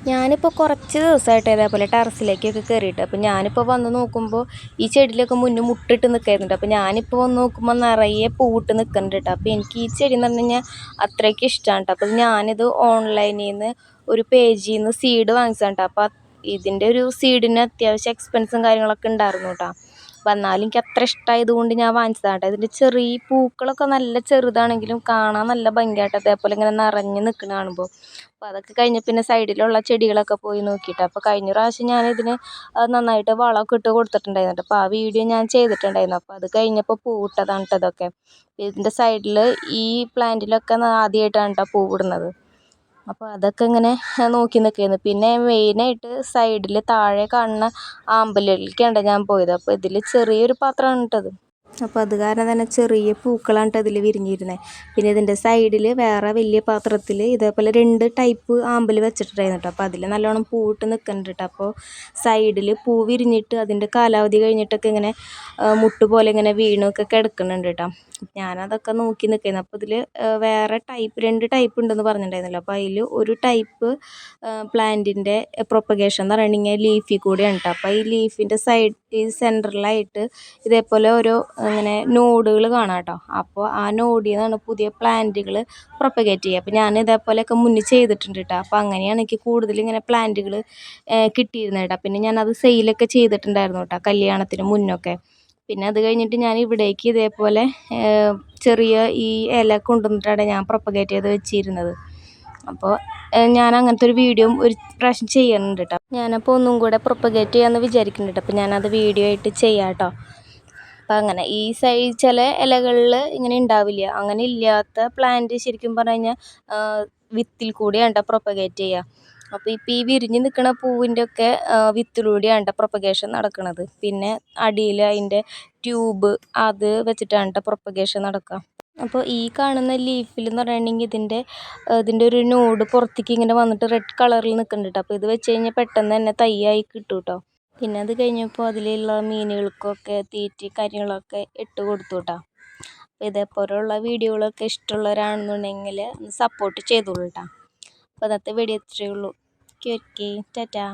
ഞാനിപ്പോൾ കുറച്ച് ദിവസമായിട്ട് ഇതേപോലെ ടെറസിലേക്കൊക്കെ കയറിയിട്ട് അപ്പോൾ ഞാനിപ്പോൾ വന്ന് നോക്കുമ്പോൾ ഈ ചെടിയിലൊക്കെ മുന്നേ മുട്ടിട്ട് നിൽക്കുന്നുണ്ട്. അപ്പോൾ ഞാനിപ്പോൾ വന്ന് നോക്കുമ്പോൾ നിറയെ പൂവിട്ട് നിൽക്കുന്നുണ്ട് കേട്ടോ. അപ്പോൾ എനിക്ക് ഈ ചെടി എന്ന് പറഞ്ഞു കഴിഞ്ഞാൽ അത്രയ്ക്ക് ഇഷ്ടമാണ് കേട്ടോ. അപ്പോൾ ഞാനിത് ഓൺലൈനിൽ നിന്ന് ഒരു പേജിൽ നിന്ന് സീഡ് വാങ്ങിച്ചതാണ് കേട്ടോ. അപ്പോൾ ഇതിൻ്റെ ഒരു സീഡിന് അത്യാവശ്യം എക്സ്പെൻസും കാര്യങ്ങളൊക്കെ ഉണ്ടായിരുന്നു കേട്ടോ. അപ്പോൾ എന്നാലും എനിക്ക് അത്ര ഇഷ്ടമായത് കൊണ്ട് ഞാൻ വാങ്ങിച്ചതാണ് കേട്ടോ. ഇതിൻ്റെ ചെറിയ പൂക്കളൊക്കെ നല്ല ചെറുതാണെങ്കിലും കാണാൻ നല്ല ഭംഗിയായിട്ട് അതേപോലെ ഇങ്ങനെ നിറഞ്ഞ് നിൽക്കുന്ന കാണുമ്പോൾ. അപ്പോൾ അതൊക്കെ കഴിഞ്ഞ് പിന്നെ സൈഡിലുള്ള ചെടികളൊക്കെ പോയി നോക്കിയിട്ട് അപ്പോൾ കഴിഞ്ഞ പ്രാവശ്യം ഞാനിതിന് നന്നായിട്ട് വളമൊക്കെ ഇട്ട് കൊടുത്തിട്ടുണ്ടായിരുന്നു. അപ്പോൾ ആ വീഡിയോ ഞാൻ ചെയ്തിട്ടുണ്ടായിരുന്നു. അപ്പോൾ അത് കഴിഞ്ഞപ്പോൾ പൂവിട്ടതാണ് കേട്ടോ ഇതൊക്കെ. ഇതിൻ്റെ സൈഡിൽ ഈ പ്ലാന്റിലൊക്കെ ആദ്യമായിട്ടാണ് കേട്ടോ പൂവിടുന്നത്. അപ്പോൾ അതൊക്കെ ഇങ്ങനെ നോക്കി നിൽക്കുകയായിരുന്നു. പിന്നെ മെയിനായിട്ട് സൈഡിൽ താഴെ കാണുന്ന ആമ്പലിലേക്കാണ് ഞാൻ പോയത്. അപ്പോൾ ഇതിൽ ചെറിയൊരു പാത്രമാണ് കേട്ടത്. അപ്പോൾ അത് കാരണം തന്നെ ചെറിയ പൂക്കളാണ് കേട്ടോ ഇതിൽ വിരിഞ്ഞിരുന്നത്. പിന്നെ ഇതിൻ്റെ സൈഡിൽ വേറെ വലിയ പാത്രത്തിൽ ഇതേപോലെ 2 ടൈപ്പ് ആമ്പൽ വെച്ചിട്ടുണ്ടായിരുന്നു കേട്ടോ. അപ്പോൾ അതിൽ നല്ലോണം പൂവിട്ട് നിൽക്കുന്നുണ്ട് കേട്ടോ. അപ്പോൾ സൈഡിൽ പൂ വിരിഞ്ഞിട്ട് അതിൻ്റെ കാലാവധി കഴിഞ്ഞിട്ടൊക്കെ ഇങ്ങനെ മുട്ട് പോലെ ഇങ്ങനെ വീണൊക്കെ കിടക്കുന്നുണ്ട് കേട്ടോ. ഞാനതൊക്കെ നോക്കി നിൽക്കുന്നത്. അപ്പോൾ ഇതിൽ വേറെ 2 ടൈപ്പ് ഉണ്ടെന്ന് പറഞ്ഞിട്ടുണ്ടായിരുന്നല്ലോ. അപ്പോൾ അതിൽ ഒരു ടൈപ്പ് പ്ലാന്റിൻ്റെ പ്രൊപ്പഗേഷൻ എന്ന് പറയുകയാണെങ്കിൽ ലീഫിൽ കൂടിയാണ് കേട്ടോ. അപ്പോൾ ഈ ലീഫിൻ്റെ ഈ സെൻറ്ററിലായിട്ട് ഇതേപോലെ ഓരോ ഇങ്ങനെ നോഡുകൾ കാണാം കേട്ടോ. അപ്പോൾ ആ നോഡിൽ നിന്നാണ് പുതിയ പ്ലാന്റുകൾ പ്രൊപ്പഗേറ്റ് ചെയ്യുക. അപ്പോൾ ഞാൻ ഇതേപോലെയൊക്കെ മുന്നേ ചെയ്തിട്ടുണ്ട് കേട്ടോ. അപ്പോൾ അങ്ങനെയാണ് എനിക്ക് കൂടുതൽ ഇങ്ങനെ പ്ലാന്റുകൾ കിട്ടിയിരുന്നത് കേട്ടോ. പിന്നെ ഞാനത് സെയിലൊക്കെ ചെയ്തിട്ടുണ്ടായിരുന്നു കേട്ടോ കല്യാണത്തിന് മുന്നൊക്കെ. പിന്നെ അത് കഴിഞ്ഞിട്ട് ഞാൻ ഇവിടേക്ക് ഇതേപോലെ ചെറിയ ഈ ഇല കൊണ്ടുവന്നിട്ടാണ് ഞാൻ പ്രൊപ്പഗേറ്റ് ചെയ്ത് വെച്ചിരുന്നത്. അപ്പോൾ ഞാൻ അങ്ങനത്തെ ഒരു വീഡിയോ ഒരു പ്രാവശ്യം ചെയ്യുന്നുണ്ട് കേട്ടോ. ഞാനപ്പോൾ ഒന്നും കൂടെ പ്രൊപ്പഗേറ്റ് ചെയ്യാമെന്ന് വിചാരിക്കുന്നുണ്ട്. അപ്പോൾ ഞാനത് വീഡിയോ ആയിട്ട് ചെയ്യാം കേട്ടോ. അപ്പോൾ അങ്ങനെ ഈ ചില ഇലകളിൽ ഇങ്ങനെ ഉണ്ടാവില്ല. അങ്ങനെ ഇല്ലാത്ത പ്ലാന്റ് ശരിക്കും പറഞ്ഞു കഴിഞ്ഞാൽ വിത്തിൽ കൂടിയാണ് കേട്ടോ പ്രൊപ്പഗേറ്റ് ചെയ്യുക. അപ്പോൾ ഇപ്പോൾ ഈ വിരിഞ്ഞ് നിൽക്കുന്ന പൂവിൻ്റെ ഒക്കെ വിത്തിലൂടെയാണ് കേട്ടോ പ്രൊപ്പഗേഷൻ നടക്കുന്നത്. പിന്നെ അടിയിൽ അതിൻ്റെ ട്യൂബ് അത് വെച്ചിട്ടാണ് കേട്ടോ പ്രൊപ്പഗേഷൻ നടക്കുക. അപ്പോൾ ഈ കാണുന്ന ലീഫിൽ എന്ന് പറയുകയാണെങ്കിൽ ഇതിൻ്റെ ഒരു നോഡ് പുറത്തേക്ക് ഇങ്ങനെ വന്നിട്ട് റെഡ് കളറിൽ നിൽക്കുന്നുണ്ട് കേട്ടോ. അപ്പോൾ ഇത് വെച്ച് കഴിഞ്ഞാൽ പെട്ടെന്ന് തന്നെ തൈയായി കിട്ടും കേട്ടോ. പിന്നെ അത് കഴിഞ്ഞപ്പോൾ അതിലുള്ള മീനുകൾക്കൊക്കെ തീറ്റി കാര്യങ്ങളൊക്കെ ഇട്ട് കൊടുത്തു കേട്ടോ. അപ്പോൾ ഇതേപോലെയുള്ള വീഡിയോകളൊക്കെ ഇഷ്ടമുള്ളവരാണെന്നുണ്ടെങ്കിൽ സപ്പോർട്ട് ചെയ്തോളൂ കേട്ടോ. അപ്പോൾ അന്നത്തെ വീഡിയോ ഇത്രയേ ഉള്ളൂ. ഓക്കെ ടാറ്റാ.